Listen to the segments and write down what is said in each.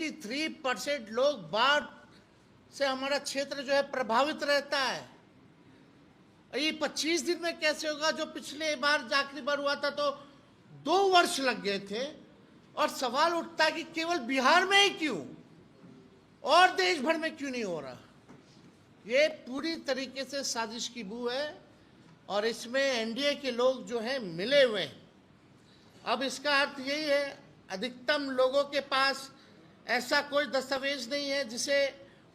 93% लोग बाढ़ से हमारा क्षेत्र जो है प्रभावित रहता है। ये 25 दिन में कैसे होगा? जो पिछले बार आखिरी बार हुआ था तो 2 वर्ष लग गए थे। और सवाल उठता है कि केवल बिहार में ही क्यों, और देश भर में क्यों नहीं हो रहा? ये पूरी तरीके से साजिश की बू है और इसमें एनडीए के लोग जो हैं मिले हुए हैं। अब इसका अर्थ यही है, अधिकतम लोगों के पास ऐसा कोई दस्तावेज नहीं है जिसे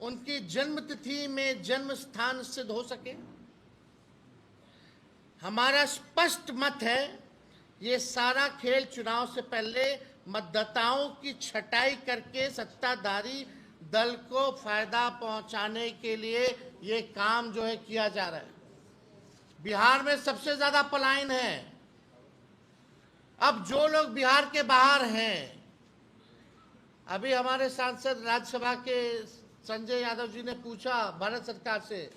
उनकी जन्म तिथि में जन्म स्थान सिद्ध हो सके। हमारा स्पष्ट मत है, ये सारा खेल चुनाव से पहले मतदाताओं की छटाई करके सत्ताधारी दल को फायदा पहुंचाने के लिए ये काम जो है किया जा रहा है। बिहार में सबसे ज्यादा पलायन है। अब जो लोग बिहार के बाहर हैं, अभी हमारे सांसद राज्यसभा के संजय यादव जी ने पूछा भारत सरकार से,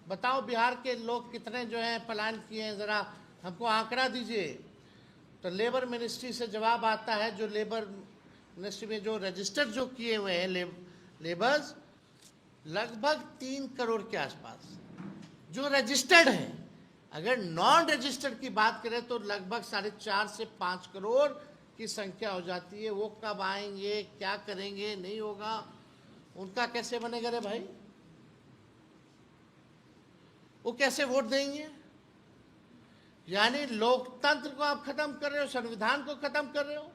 बताओ बिहार के लोग कितने जो हैं पलायन किए हैं, जरा हमको आंकड़ा दीजिए। तो लेबर मिनिस्ट्री से जवाब आता है, जो लेबर मिनिस्ट्री में जो रजिस्टर जो किए हुए हैं लेबर्स, लगभग 3 करोड़ के आसपास जो रजिस्टर्ड हैं। अगर नॉन रजिस्टर्ड की बात करें तो लगभग 4.5 से 5 करोड़ की संख्या हो जाती है। वो कब आएंगे, क्या करेंगे, नहीं होगा, उनका कैसे बनेगा रे भाई? वो कैसे वोट देंगे? यानी लोकतंत्र को आप खत्म कर रहे हो, संविधान को खत्म कर रहे हो।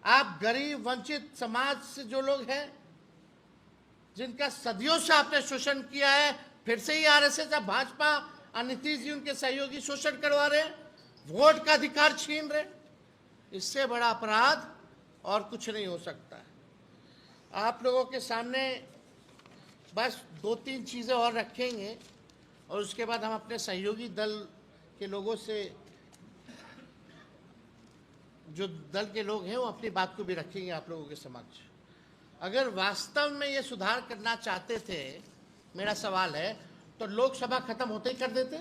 आप गरीब वंचित समाज से जो लोग हैं, जिनका सदियों से आपने शोषण किया है, फिर से ही आरएसएस, भाजपा और नीतीश जी उनके सहयोगी शोषण करवा रहे हैं, वोट का अधिकार छीन रहे। इससे बड़ा अपराध और कुछ नहीं हो सकता है। आप लोगों के सामने बस 2-3 चीज़ें और रखेंगे और उसके बाद हम अपने सहयोगी दल के लोगों से, जो दल के लोग हैं, वो अपनी बात को भी रखेंगे आप लोगों के समक्ष। अगर वास्तव में ये सुधार करना चाहते थे, मेरा सवाल है, तो लोकसभा खत्म होते ही कर देते?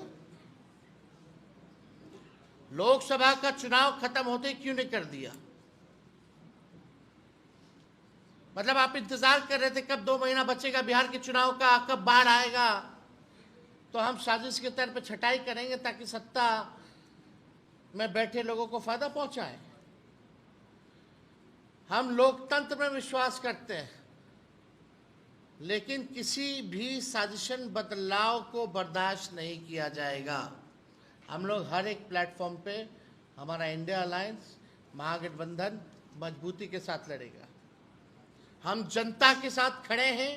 लोकसभा का चुनाव खत्म होते ही क्यों नहीं कर दिया? मतलब आप इंतजार कर रहे थे कब 2 महीना बचेगा बिहार के चुनाव का, कब बाढ़ आएगा तो हम साजिश के तौर पे छटाई करेंगे ताकि सत्ता में बैठे लोगों को फायदा पहुंचाए। हम लोकतंत्र में विश्वास करते हैं, लेकिन किसी भी साजिशन बदलाव को बर्दाश्त नहीं किया जाएगा। हम लोग हर एक प्लेटफॉर्म पे, हमारा इंडिया अलायंस महागठबंधन मजबूती के साथ लड़ेगा। हम जनता के साथ खड़े हैं।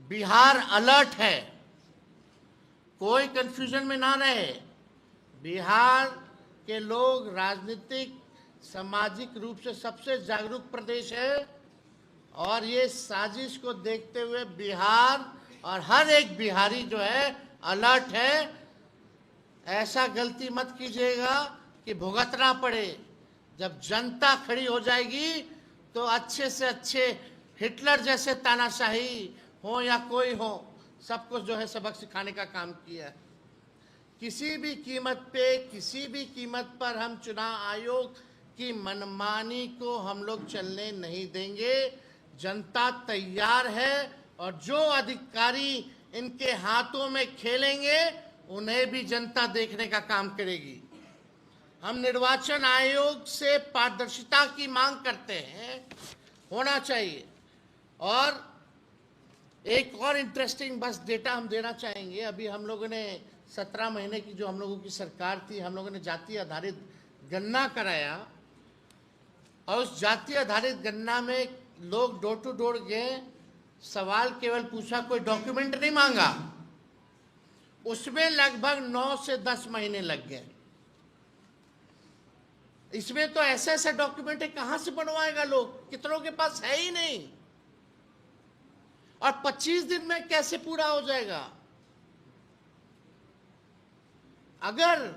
बिहार अलर्ट है, कोई कंफ्यूजन में ना रहे। बिहार के लोग राजनीतिक सामाजिक रूप से सबसे जागरूक प्रदेश है और ये साजिश को देखते हुए बिहार और हर एक बिहारी जो है अलर्ट है। ऐसा गलती मत कीजिएगा कि भुगतना पड़े। जब जनता खड़ी हो जाएगी तो अच्छे से अच्छे हिटलर जैसे तानाशाही हो या कोई हो, सबको जो है सबक सिखाने का काम किया है। किसी भी कीमत पे, किसी भी कीमत पर हम चुनाव आयोग की मनमानी को हम लोग चलने नहीं देंगे। जनता तैयार है और जो अधिकारी इनके हाथों में खेलेंगे उन्हें भी जनता देखने का काम करेगी। हम निर्वाचन आयोग से पारदर्शिता की मांग करते हैं, होना चाहिए। और एक और इंटरेस्टिंग बस डेटा हम देना चाहेंगे। अभी हम लोगों ने 17 महीने की जो हम लोगों की सरकार थी, हम लोगों ने जाति आधारित गणना कराया और उस जाति आधारित गणना में लोग डोर टू डोर गए, सवाल केवल पूछा, कोई डॉक्यूमेंट नहीं मांगा। उसमें लगभग 9 से 10 महीने लग गए। इसमें तो ऐसे ऐसे डॉक्यूमेंट कहां से बनवाएगा लोग, कितनों के पास है ही नहीं। और 25 दिन में कैसे पूरा हो जाएगा? अगर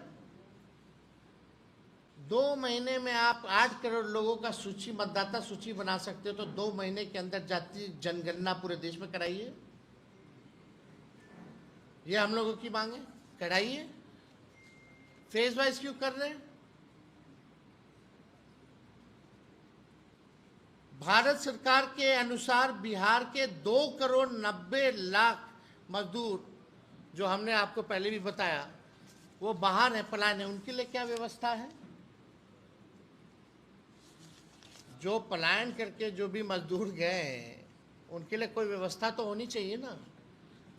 2 महीने में आप 8 करोड़ लोगों का सूची, मतदाता सूची बना सकते हो, तो 2 महीने के अंदर जाति जनगणना पूरे देश में कराइए। ये हम लोगों की मांग है, कराइए। फेज वाइज क्यों कर रहे हैं? भारत सरकार के अनुसार बिहार के 2,90,00,000 मजदूर, जो हमने आपको पहले भी बताया, वो बाहर है, पलायन है। उनके लिए क्या व्यवस्था है? जो पलायन करके जो भी मजदूर गए हैं, उनके लिए कोई व्यवस्था तो होनी चाहिए ना।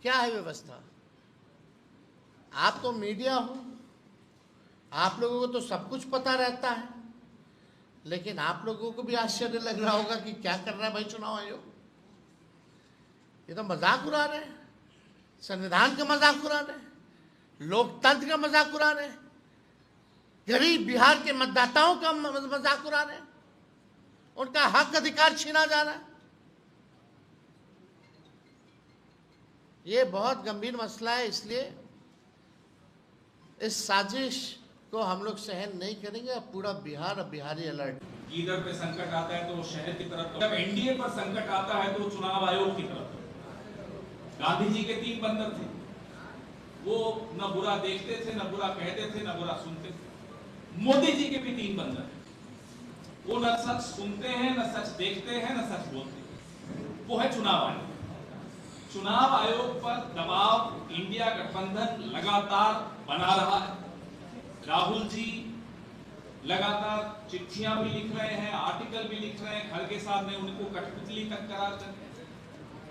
क्या है व्यवस्था? आप तो मीडिया हो, आप लोगों को तो सब कुछ पता रहता है, लेकिन आप लोगों को भी आश्चर्य लग रहा होगा कि क्या कर रहा है भाई चुनाव आयोग। ये तो मजाक उड़ा रहे हैं, संविधान का मजाक उड़ा रहे हैं, लोकतंत्र का मजाक उड़ा रहे हैं, गरीब बिहार के मतदाताओं का मजाक उड़ा रहे हैं, उनका हक अधिकार छीना जा रहा है। ये बहुत गंभीर मसला है, इसलिए इस साजिश को हम लोग सहन नहीं करेंगे। अब पूरा बिहार, अब बिहारी अलर्ट। इधर पे संकट आता है तो वो शहर की तरफ, जब एनडीए पर संकट आता है तो चुनाव आयोग की तरफ। गांधी जी के 3 बंदर थे, वो न बुरा देखते थे, न बुरा कहते थे, न बुरा सुनते थे। मोदी जी के भी 3 बंदर हैं, वो न सच सुनते हैं, न सच देखते हैं, न सच बोलते हैं। वो है चुनाव आयोग। चुनाव आयोग पर दबाव इंडिया गठबंधन लगातार बना रहा है। राहुल जी लगातार चिट्ठियां भी लिख रहे हैं, आर्टिकल भी लिख रहे हैं, खड़गे साहब ने उनको कठपुतली तक करार कर।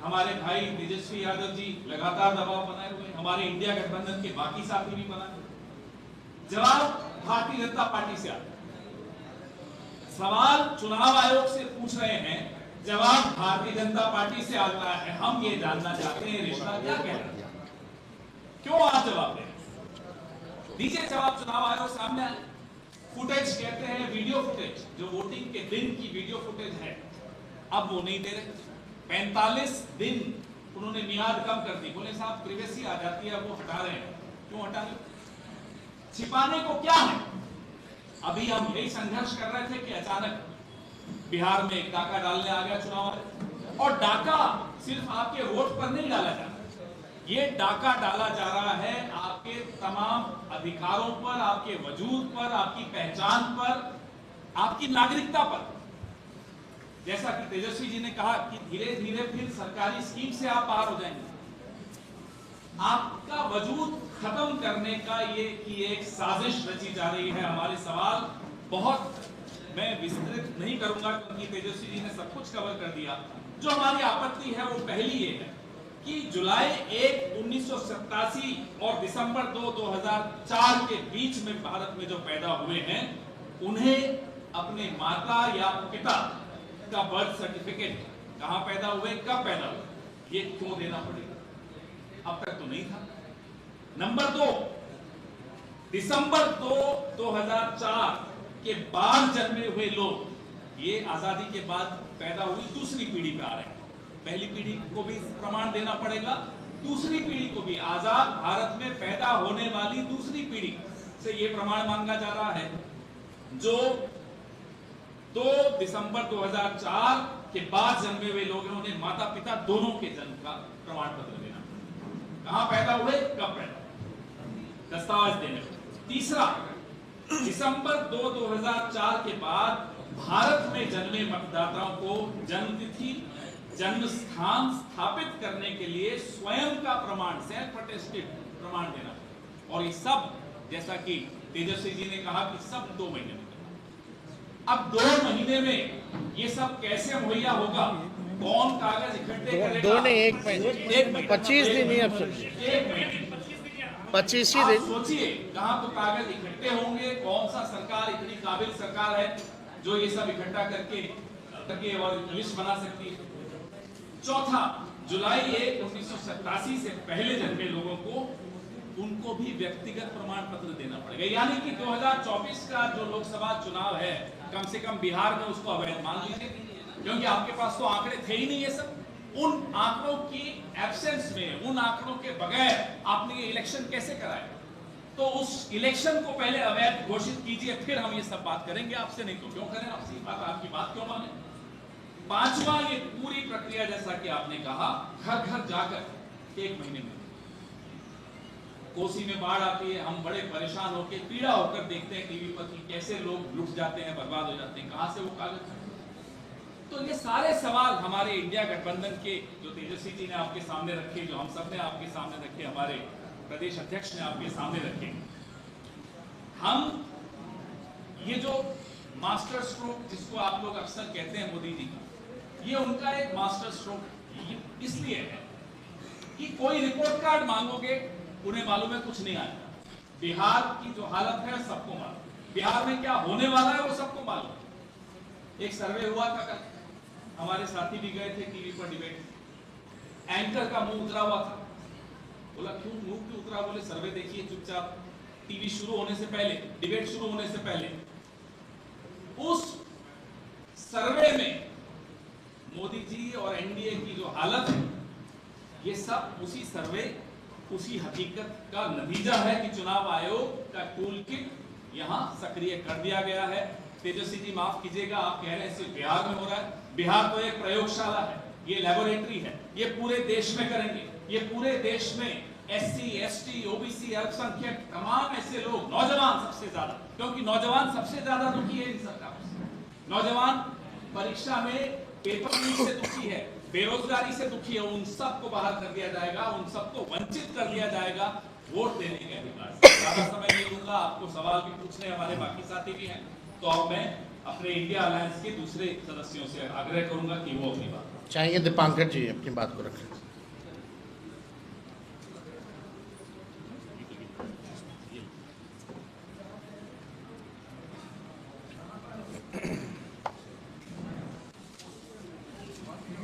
हमारे भाई तेजस्वी यादव जी लगातार दबाव बनाए हुए, हमारे इंडिया गठबंधन के बाकी साथी भी बनाए। जवाब भारतीय जनता पार्टी से आता है। सवाल चुनाव आयोग से पूछ रहे हैं, जवाब भारतीय जनता पार्टी से आता है। हम ये जानना चाहते हैं रिश्ता क्या कह रहा है, क्यों आप जवाब दें? दीजिए जवाब। चुनाव आयोग सामने आए। फुटेज कहते हैं, वीडियो फुटेज, जो वोटिंग के दिन की वीडियो फुटेज है, अब वो नहीं दे रहे। 45 दिन उन्होंने मियाद कम कर दी। बोले साहब प्रिवेसी आ जाती है, वो हटा रहे हैं। क्यों हटा रहे? छिपाने को क्या है? अभी हम यही संघर्ष कर रहे थे कि अचानक बिहार में एक डाका डालने आ गया चुनाव आयोग। और डाका सिर्फ आपके वोट पर नहीं डाला जा रहा, ये डाका डाला जा रहा है आपके तमाम अधिकारों पर, आपके वजूद पर, आपकी पहचान पर, आपकी नागरिकता पर। जैसा कि तेजस्वी जी ने कहा कि धीरे धीरे फिर सरकारी स्कीम से आप बाहर हो जाएंगे। आपका वजूद खत्म करने का ये कि एक साजिश रची जा रही है। हमारे सवाल बहुत मैं विस्तृत नहीं करूंगा क्योंकि तेजस्वी जी ने सब कुछ कवर कर दिया। जो हमारी आपत्ति है वो पहली ये है कि जुलाई 1, 1987 और दिसंबर 2, 2004 के बीच में भारत में जो पैदा हुए हैं, उन्हें अपने माता या पिता का बर्थ सर्टिफिकेट, कहां पैदा हुए, कब पैदा हुए, ये क्यों देना पड़ेगा? अब तक तो नहीं था। नंबर 2, दिसंबर 2, 2004 के बाद जन्मे हुए लोग, ये आजादी के बाद पैदा हुई दूसरी पीढ़ी पे आ रहे हैं। पहली पीढ़ी को भी प्रमाण देना पड़ेगा, दूसरी पीढ़ी को भी। आजाद भारत में पैदा होने वाली दूसरी पीढ़ी से ये प्रमाण मांगा जा रहा है। जो 2 दिसंबर 2004 के बाद जन्मे हुए लोग हैं, उन्हें माता पिता दोनों के जन्म का प्रमाण पत्र देना, कहां पैदा हुए, कब पैदा, दस्तावेज देने। तीसरा, दिसंबर 2, 2004 के बाद भारत में जन्मे मतदाताओं को जन्म तिथि, जन्म स्थान स्थापित करने के लिए स्वयं का प्रमाण, सेल्फ अटेस्टेड प्रमाण देना। और ये सब, जैसा कि तेजस्वी जी ने कहा कि सब 2 महीने में। अब 2 महीने में ये सब कैसे मुहैया होगा? कौन कागज इकट्ठे करेगा? 2 नहीं, 1 महीने, 25 दिन नहीं, अब 1 महीने, 25 ही दिन। सोचिए कहां तो कागज इकट्ठे होंगे। कौन सा सरकार इतनी काबिल सरकार है जो ये सब इकट्ठा करके और लिस्ट बना सकती है? चौथा, जुलाई 1, 1987 से पहले जन्मे लोगों को, उनको भी व्यक्तिगत प्रमाण पत्र देना पड़ेगा। यानी कि 2024 का जो लोकसभा चुनाव है, कम से कम बिहार में उसको अवैध मान लीजिए, क्योंकि आपके पास तो आंकड़े थे ही नहीं। ये सब उन आंकड़ों की एब्सेंस में, उन आंकड़ों के बगैर आपने ये इलेक्शन कैसे कराया? तो उस इलेक्शन को पहले अवैध घोषित कीजिए, फिर हम ये सब बात करेंगे आपसे। नहीं तो क्यों करें आपसे बात, आपकी बात क्यों माने? पांचवा, ये पूरी प्रक्रिया जैसा कि आपने कहा, घर घर जाकर 1 महीने में। कोसी में बाढ़ आती है, हम बड़े परेशान होकर, पीड़ा होकर देखते हैं टीवी पर कि कैसे लोग लुट जाते हैं, बर्बाद हो जाते हैं। कहां से वो कागज? तो ये सारे सवाल हमारे इंडिया गठबंधन के जो तेजस्वी जी ने आपके सामने रखे, जो हम सब ने आपके सामने रखे, हमारे प्रदेश अध्यक्ष ने आपके सामने रखे, हम ये जो मास्टर स्ट्रोक जिसको आप लोग अक्सर कहते हैं मोदी जी का, ये उनका एक मास्टर स्ट्रोक इसलिए है कि कोई रिपोर्ट कार्ड मांगोगे उन्हें मालूम है कुछ नहीं आएगा। बिहार की जो हालत है सबको मालूम, बिहार में क्या होने वाला है वो सबको मालूम। एक सर्वे हुआ था कल, हमारे साथी भी गए थे टीवी पर डिबेट, एंकर का मुंह उतरा हुआ था। बोला क्यों मुंह क्यों उतरा? बोले सर्वे देखिए चुपचाप, टीवी शुरू होने से पहले, डिबेट शुरू होने से पहले उस सर्वे में मोदी जी और एनडीए की जो हालत है, ये सब उसी सर्वे, उसी हकीकत का नतीजा है कि चुनाव आयोग का टूल किट यहां सक्रिय कर दिया गया है। तेजस्वी जी माफ कीजिएगा, आप कह रहे हैं सिर्फ बिहार में हो रहा है। बिहार तो एक प्रयोगशाला है, ये लैबोरेटरी है, ये पूरे देश में करेंगे। ये पूरे देश में एससी, एसटी, ओबीसी, अल्पसंख्यक, तमाम ऐसे लोग, नौजवान सबसे ज्यादा, क्योंकि नौजवान सबसे ज्यादा दुखी है इन सरकारों से। नौजवान परीक्षा में पेपर लीक से दुखी है, बेरोजगारी से दुखी है, उन सबको बाहर कर दिया जाएगा, उन सबको वंचित कर दिया जाएगा वोट देने के अधिकार से। ज्यादा समय नहीं दूंगा, आपको सवाल भी पूछने हमारे बाकी साथी भी हैं, तो अब मैं अपने इंडिया अलायंस के दूसरे सदस्यों से आग्रह करूंगा कि वो अपनी बात चाहिए। दीपांकर जी अपनी बात को रखें।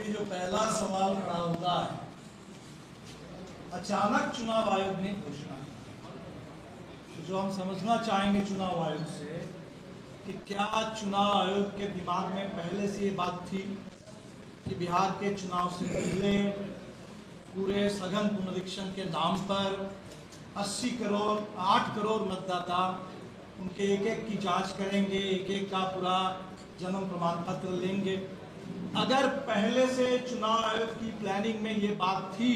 जो पहला सवाल खड़ा होता है, अचानक चुनाव आयोग ने घोषणा की, जो हम समझना चाहेंगे चुनाव आयोग से कि क्या चुनाव आयोग के दिमाग में पहले से ये बात थी कि बिहार के चुनाव से पहले पूरे सघन पुनरीक्षण के नाम पर 80 करोड़ 8 करोड़ मतदाता उनके एक एक की जांच करेंगे, एक एक का पूरा जन्म प्रमाण पत्र लेंगे। अगर पहले से चुनाव आयोग की प्लानिंग में ये बात थी,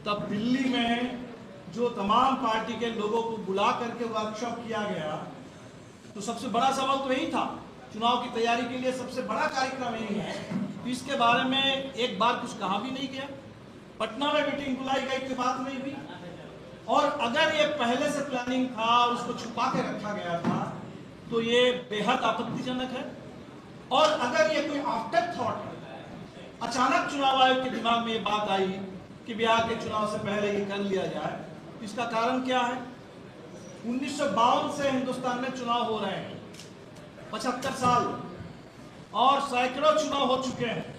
तब दिल्ली में जो तमाम पार्टी के लोगों को बुला करके वर्कशॉप किया गया, तो सबसे बड़ा सवाल तो यही था। चुनाव की तैयारी के लिए सबसे बड़ा कार्यक्रम यही है, तो इसके बारे में एक बार कुछ कहा भी नहीं गया। पटना में मीटिंग बुलाई गई थी, बात नहीं हुई। और अगर ये पहले से प्लानिंग था और उसको छुपा के रखा गया था, तो ये बेहद आपत्तिजनक है। और अगर ये कोई आफ्टर थॉट है, अचानक चुनाव आयोग के दिमाग में ये बात आई कि बिहार के चुनाव से पहले ये कर लिया जाए, इसका कारण क्या है? 1952 से हिंदुस्तान में चुनाव हो रहे हैं, 75 साल, और सैकड़ों चुनाव हो चुके हैं,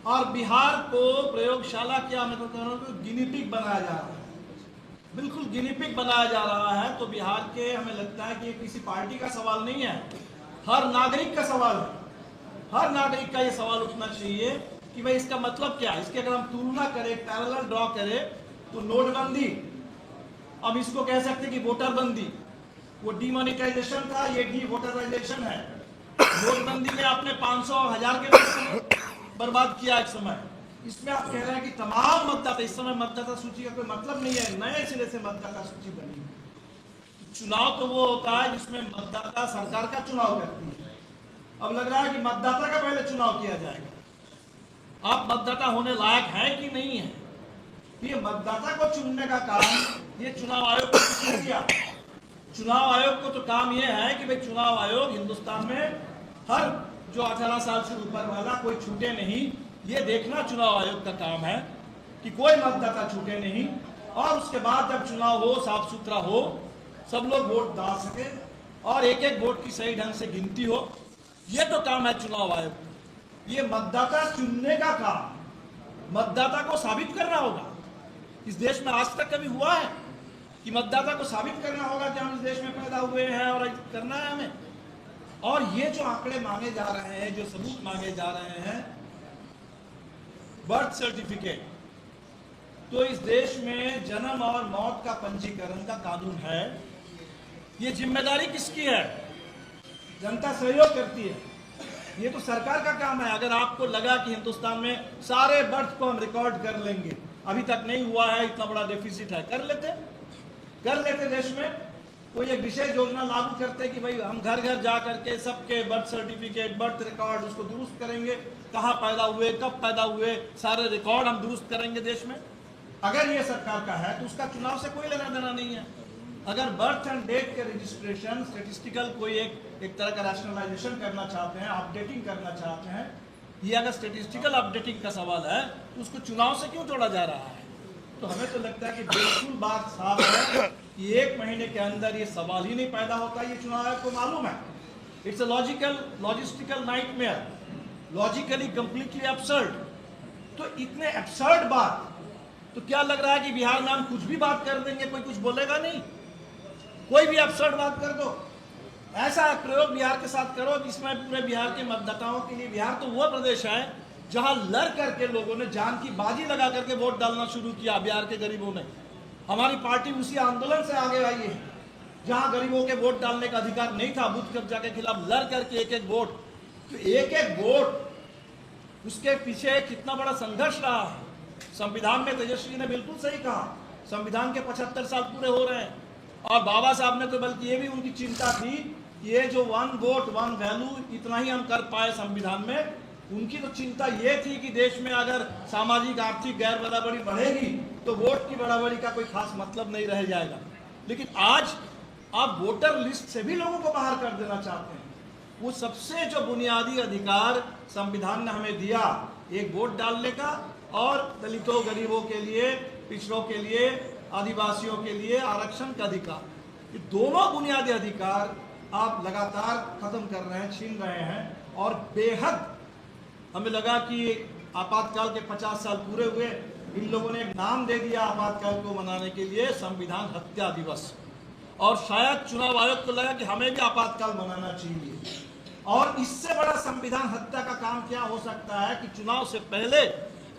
और बिहार को प्रयोगशाला क्या, मैं तो कह रहा हूं, गिनी पिग बनाया जा रहा है, बिल्कुल गिनी पिग बनाया जा रहा है। तो बिहार के, हमें लगता है कि ये किसी पार्टी का सवाल नहीं है, हर नागरिक का सवाल है। हर नागरिक का ये सवाल उठना चाहिए कि भाई इसका मतलब क्या है। इसकी अगर हम तुलना करें, पैरेलल ड्रॉ करें, तो नोटबंदी, अब इसको कह सकते कि वोटर बंदी, वो डीमोनेटाइजेशन था, ये डी वोटराइजेशन है। नोटबंदी में आपने 500 और 1000 के बर्बाद किया एक समय। इसमें आप कह रहे हैं कि तमाम मतदाता, इस समय मतदाता सूची का कोई मतलब नहीं है, नए सिरे से मतदाता सूची बनी है। चुनाव तो वो होता है जिसमें मतदाता सरकार का चुनाव करती है। अब लग रहा है कि मतदाता का पहले चुनाव किया जाएगा। आप मतदाता होने लायक है कि नहीं है, ये मतदाता को चुनने का काम ये चुनाव आयोग को किसने दिया? चुनाव आयोग को तो काम ये है कि भाई चुनाव आयोग हिंदुस्तान में हर जो 18 साल से ऊपर वाला कोई छूटे नहीं, ये देखना चुनाव आयोग का काम है कि कोई मतदाता छूटे नहीं। और उसके बाद जब चुनाव हो, साफ सुथरा हो, सब लोग वोट डाल सके और एक एक वोट की सही ढंग से गिनती हो, ये तो काम है चुनाव आयोग। ये मतदाता चुनने का काम मतदाता को साबित करना होगा। इस देश में आज तक कभी हुआ है कि मतदाता को साबित करना होगा कि हम इस देश में पैदा हुए हैं और करना है हमें? और ये जो आंकड़े मांगे जा रहे हैं, जो सबूत मांगे जा रहे हैं, बर्थ सर्टिफिकेट, तो इस देश में जन्म और मौत का पंजीकरण का कानून है। ये जिम्मेदारी किसकी है? जनता सहयोग करती है, ये तो सरकार का काम है। अगर आपको लगा कि हिंदुस्तान में सारे बर्थ को हम रिकॉर्ड कर लेंगे, अभी तक नहीं हुआ है, इतना बड़ा डेफिसिट है, कर लेते देश में। कोई एक विशेष योजना लागू करते कि भाई हम घर घर जा करके सबके बर्थ सर्टिफिकेट, बर्थ रिकॉर्ड उसको दुरुस्त करेंगे, कहाँ पैदा हुए, कब पैदा हुए, सारे रिकॉर्ड हम दुरुस्त करेंगे देश में। अगर ये सरकार का है तो उसका चुनाव से कोई लेना देना नहीं है। अगर बर्थ एंड डेट के रजिस्ट्रेशन स्टेटिस्टिकल कोई एक तरह का रैशनलाइजेशन करना चाहते हैं, अपडेटिंग करना चाहते हैं, ये अगर स्टेटिस्टिकल अपडेटिंग का सवाल है तो उसको चुनाव से क्यों जोड़ा जा रहा है? तो हमें तो लगता है कि बिल्कुल बात साफ है कि 1 महीने के अंदर ये सवाल ही नहीं पैदा होता। ये चुनाव आयोग को मालूम है। It's a logistical nightmare, logically completely absurd. तो इतने एब्सर्ड बात, तो क्या लग रहा है कि बिहार में हम कुछ भी बात कर देंगे, कोई कुछ बोलेगा नहीं? कोई भी एब्सर्ड बात कर दो, ऐसा प्रयोग बिहार के साथ करो जिसमें पूरे बिहार के मतदाताओं के लिए, बिहार तो वो प्रदेश है जहां लड़ करके लोगों ने जान की बाजी लगा करके वोट डालना शुरू किया। बिहार के गरीबों ने, हमारी पार्टी उसी आंदोलन से आगे आई है जहां गरीबों के वोट डालने का अधिकार नहीं था, बूथ कब्जा के खिलाफ लड़ करके एक एक वोट, तो एक एक वोट उसके पीछे कितना बड़ा संघर्ष रहा है। संविधान में तेजस्वी ने बिल्कुल सही कहा, संविधान के 75 साल पूरे हो रहे हैं और बाबा साहब ने तो बल्कि ये भी उनकी चिंता थी, ये जो 1 वोट 1 वैल्यू इतना ही हम कर पाए संविधान में। उनकी तो चिंता ये थी कि देश में अगर सामाजिक आर्थिक गैर बराबरी बढ़ेगी तो वोट की बराबरी का कोई खास मतलब नहीं रह जाएगा। लेकिन आज आप वोटर लिस्ट से भी लोगों को बाहर कर देना चाहते हैं। वो सबसे जो बुनियादी अधिकार संविधान ने हमें दिया, एक वोट डालने का और दलितों, गरीबों के लिए, पिछड़ों के लिए, आदिवासियों के लिए आरक्षण का अधिकार, ये दोनों बुनियादी अधिकार आप लगातार खत्म कर रहे हैं, छीन रहे हैं। और बेहद हमें लगा कि आपातकाल के 50 साल पूरे हुए, इन लोगों ने एक नाम दे दिया आपातकाल को मनाने के लिए, संविधान हत्या दिवस। और शायद चुनाव आयोग को लगा कि हमें भी आपातकाल मनाना चाहिए। और इससे बड़ा संविधान हत्या का काम क्या हो सकता है कि चुनाव से पहले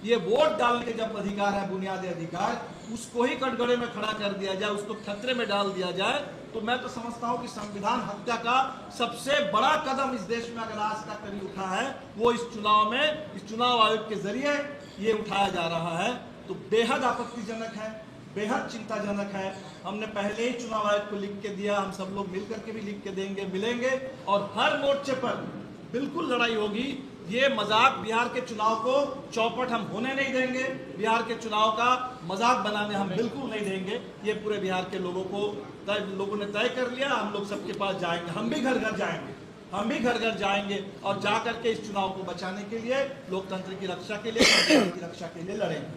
ये वोट डालने के जब अधिकार है, बुनियादी अधिकार, उसको ही कटघरे में खड़ा कर दिया जाए, उसको खतरे में डाल दिया जाए। तो मैं तो समझता हूं कि संविधान हत्या का सबसे बड़ा कदम इस देश में अगर आज तक कभी उठा है वो इस चुनाव में, इस चुनाव आयोग के जरिए ये उठाया जा रहा है। तो बेहद आपत्तिजनक है, बेहद चिंताजनक है। हमने पहले ही चुनाव आयोग को लिख के दिया, हम सब लोग मिलकर के भी लिख के देंगे, मिलेंगे और हर मोर्चे पर बिल्कुल लड़ाई होगी। ये मजाक, बिहार के चुनाव को चौपट हम होने नहीं देंगे, बिहार के चुनाव का मजाक बनाने हम बिल्कुल नहीं देंगे। ये पूरे बिहार के लोगों ने तय कर लिया, हम लोग सबके पास जाएंगे, हम भी घर घर जाएंगे, हम भी घर घर जाएंगे और जा करके इस चुनाव को बचाने के लिए, लोकतंत्र की रक्षा के लिए, संविधान की रक्षा के लिए लड़ेंगे।